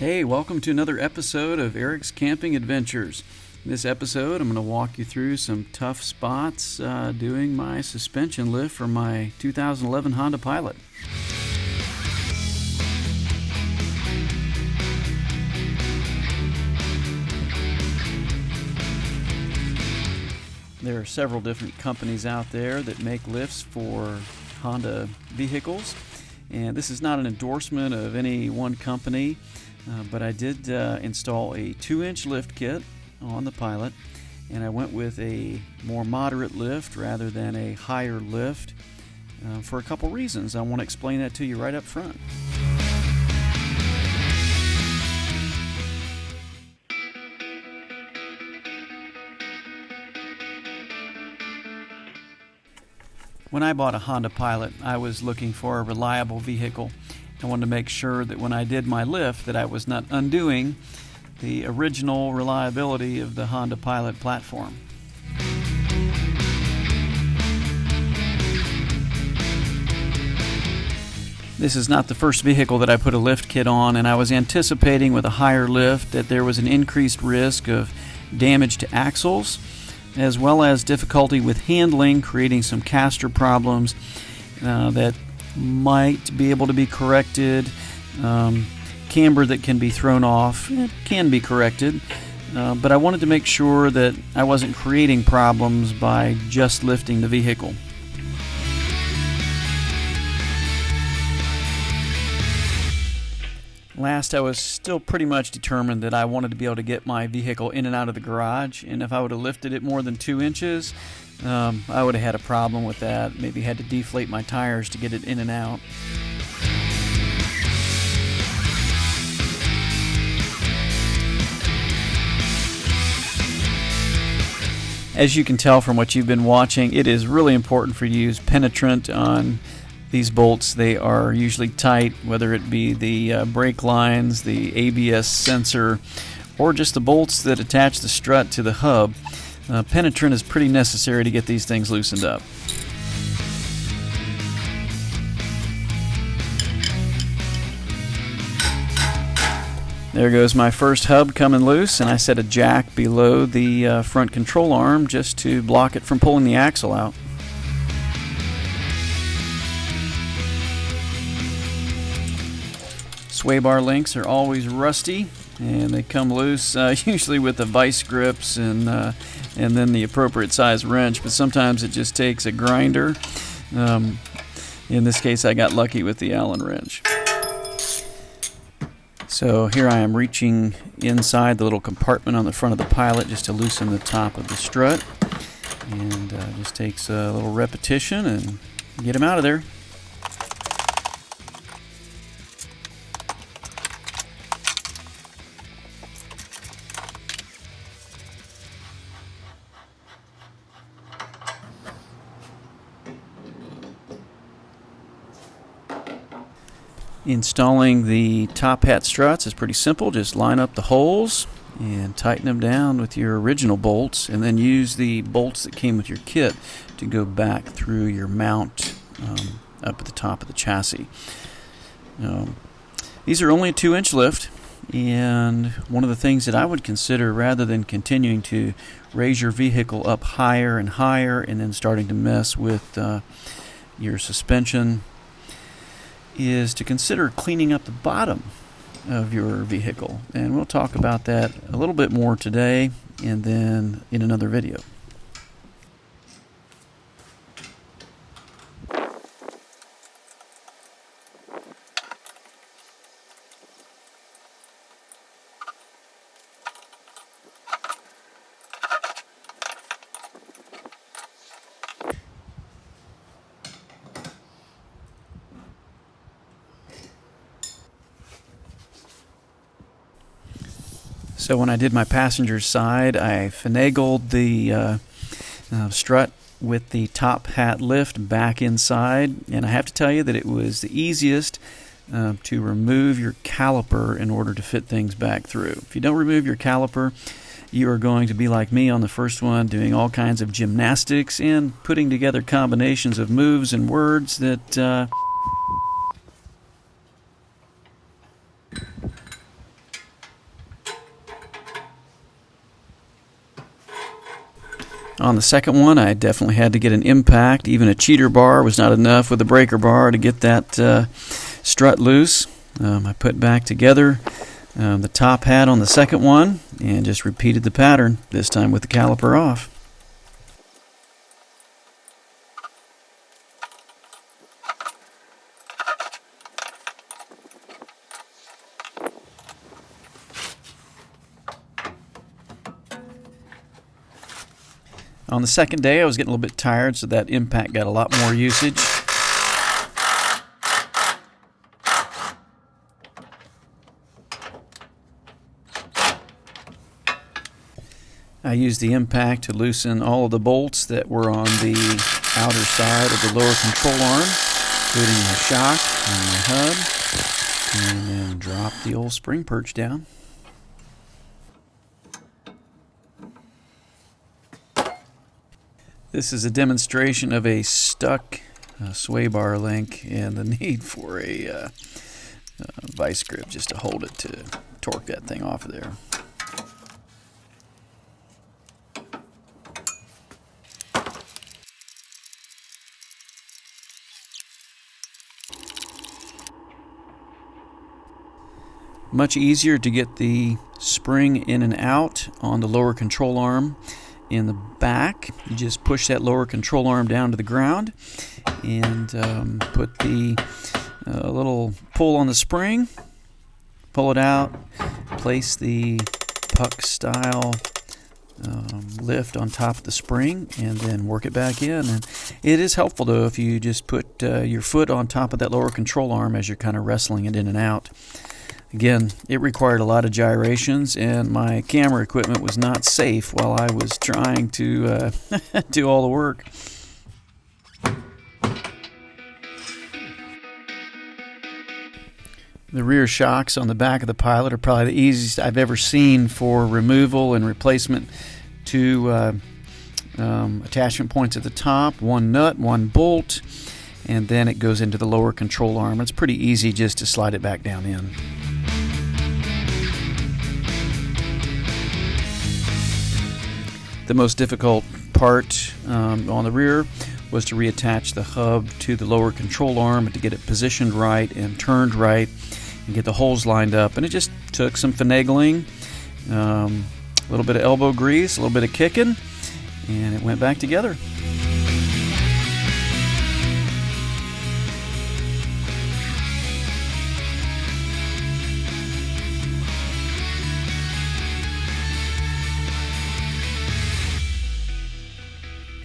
Hey, welcome to another episode of Eric's Camping Adventures. In this episode, I'm going to walk you through some tough spots doing my suspension lift for my 2011 Honda Pilot. There are several different companies out there that make lifts for Honda vehicles, and this is not an endorsement of any one company. But I did install a 2-inch lift kit on the Pilot, and I went with a more moderate lift rather than a higher lift for a couple reasons. I want to explain that to you right up front. When I bought a Honda Pilot, I was looking for a reliable vehicle. I wanted to make sure that when I did my lift that I was not undoing the original reliability of the Honda Pilot platform. This is not the first vehicle that I put a lift kit on, and I was anticipating with a higher lift that there was an increased risk of damage to axles, as well as difficulty with handling, creating some caster problems that might be able to be corrected. Camber that can be thrown off, it can be corrected, but I wanted to make sure that I wasn't creating problems by just lifting the vehicle. Last, I was still pretty much determined that I wanted to be able to get my vehicle in and out of the garage, and if I would have lifted it more than 2 inches, I would have had a problem with that. Maybe had to deflate my tires to get it in and out. As you can tell from what you've been watching, it is really important for you to use penetrant on these bolts. They are usually tight, whether it be the brake lines, the ABS sensor, or just the bolts that attach the strut to the hub. Penetrant is pretty necessary to get these things loosened up. There goes my first hub coming loose, and I set a jack below the front control arm just to block it from pulling the axle out. Sway bar links are always rusty, and they come loose usually with the vice grips and then the appropriate size wrench, but sometimes it just takes a grinder. In this case, I got lucky with the Allen wrench. So here I am reaching inside the little compartment on the front of the Pilot just to loosen the top of the strut, and just takes a little repetition and get them out of there. Installing the top hat struts is pretty simple. Just line up the holes and tighten them down with your original bolts, and then use the bolts that came with your kit to go back through your mount up at the top of the chassis. These are only a 2-inch lift, and one of the things that I would consider, rather than continuing to raise your vehicle up higher and higher and then starting to mess with your suspension, is to consider cleaning up the bottom of your vehicle. And we'll talk about that a little bit more today and then in another video. So when I did my passenger side, I finagled the strut with the top hat lift back inside, and I have to tell you that it was the easiest to remove your caliper in order to fit things back through. If you don't remove your caliper, you are going to be like me on the first one, doing all kinds of gymnastics and putting together combinations of moves and words that On the second one, I definitely had to get an impact. Even a cheater bar was not enough with a breaker bar to get that strut loose. I put back together the top hat on the second one and just repeated the pattern, this time with the caliper off. On the second day, I was getting a little bit tired, so that impact got a lot more usage. I used the impact to loosen all of the bolts that were on the outer side of the lower control arm, including the shock and the hub, and then drop the old spring perch down. This is a demonstration of a stuck sway bar link and the need for a vice grip just to hold it to torque that thing off of there. Much easier to get the spring in and out on the lower control arm. In the back, you just push that lower control arm down to the ground and put the little pull on the spring, pull it out, place the puck style lift on top of the spring, and then work it back in. And it is helpful though if you just put your foot on top of that lower control arm as you're kind of wrestling it in and out. Again, it required a lot of gyrations, and my camera equipment was not safe while I was trying to do all the work. The rear shocks on the back of the Pilot are probably the easiest I've ever seen for removal and replacement. Two attachment points at the top, one nut, one bolt, and then it goes into the lower control arm. It's pretty easy just to slide it back down in. The most difficult part on the rear was to reattach the hub to the lower control arm and to get it positioned right and turned right and get the holes lined up. And it just took some finagling, a little bit of elbow grease, a little bit of kicking, and it went back together.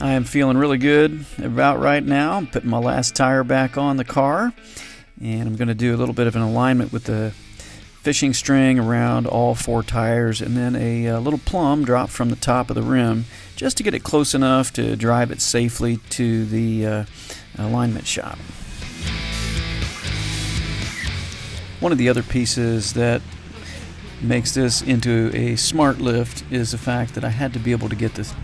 I am feeling really good about right now. I'm putting my last tire back on the car, and I'm going to do a little bit of an alignment with the fishing string around all four tires, and then a little plumb drop from the top of the rim just to get it close enough to drive it safely to the alignment shop. One of the other pieces that makes this into a smart lift is the fact that I had to be able to get this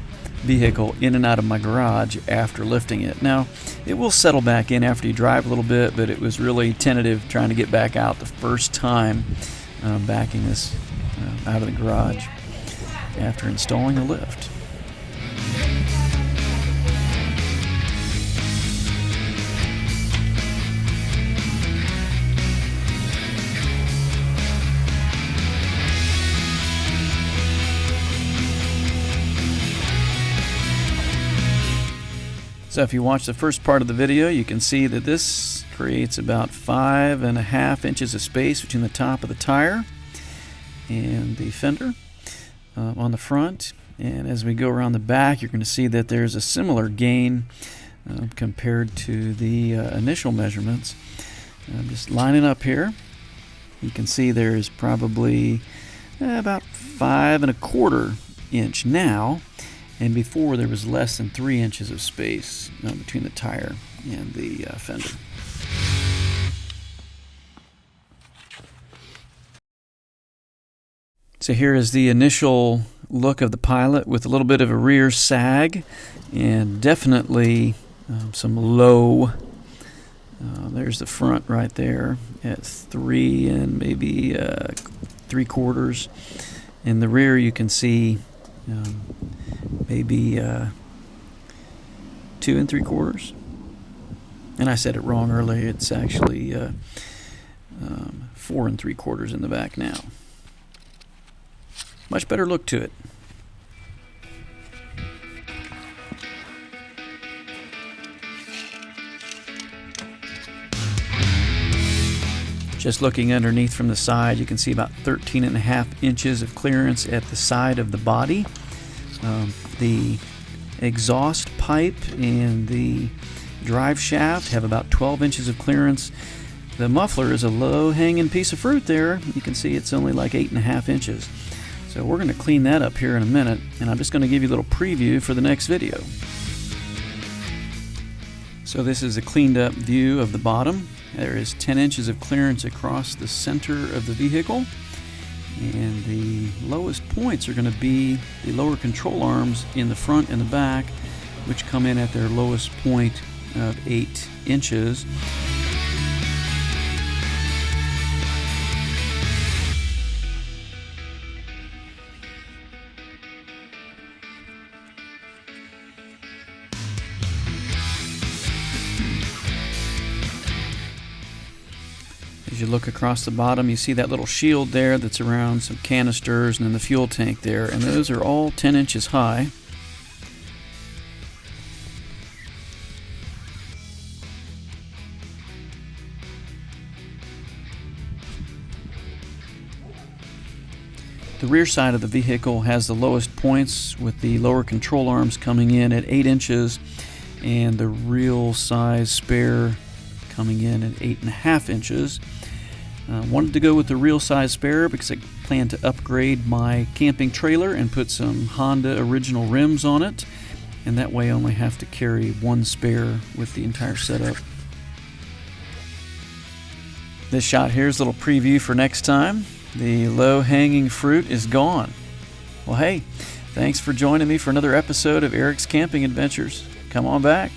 vehicle in and out of my garage after lifting it. Now, it will settle back in after you drive a little bit, but it was really tentative trying to get back out the first time backing this out of the garage after installing the lift. So if you watch the first part of the video, you can see that this creates about 5.5 inches of space between the top of the tire and the fender on the front. And as we go around the back, you're going to see that there's a similar gain compared to the initial measurements. Just lining up here, you can see there's probably about 5.25 inch now. And before, there was less than 3 inches of space between the tire and the fender. So here is the initial look of the Pilot with a little bit of a rear sag and definitely some low. There's the front right there at 3 and maybe 3/4. In the rear, you can see maybe 2 3/4. And I said it wrong earlier. It's actually 4 3/4 in the back now. Much better look to it. Just looking underneath from the side, you can see about 13.5 inches of clearance at the side of the body. The exhaust pipe and the drive shaft have about 12 inches of clearance. The muffler is a low-hanging piece of fruit there. You can see it's only like 8.5 inches. So we're going to clean that up here in a minute, and I'm just going to give you a little preview for the next video. So this is a cleaned up view of the bottom. There is 10 inches of clearance across the center of the vehicle, and the lowest points are going to be the lower control arms in the front and the back, which come in at their lowest point of 8 inches. As you look across the bottom, you see that little shield there that's around some canisters and then the fuel tank there, and those are all 10 inches high. The rear side of the vehicle has the lowest points, with the lower control arms coming in at 8 inches and the real size spare coming in at 8.5 inches. Wanted to go with the real size spare because I plan to upgrade my camping trailer and put some Honda original rims on it, and that way I only have to carry one spare with the entire setup. This shot here is a little preview for next time. The low-hanging fruit is gone. Well, hey, thanks for joining me for another episode of Eric's Camping Adventures. Come on back.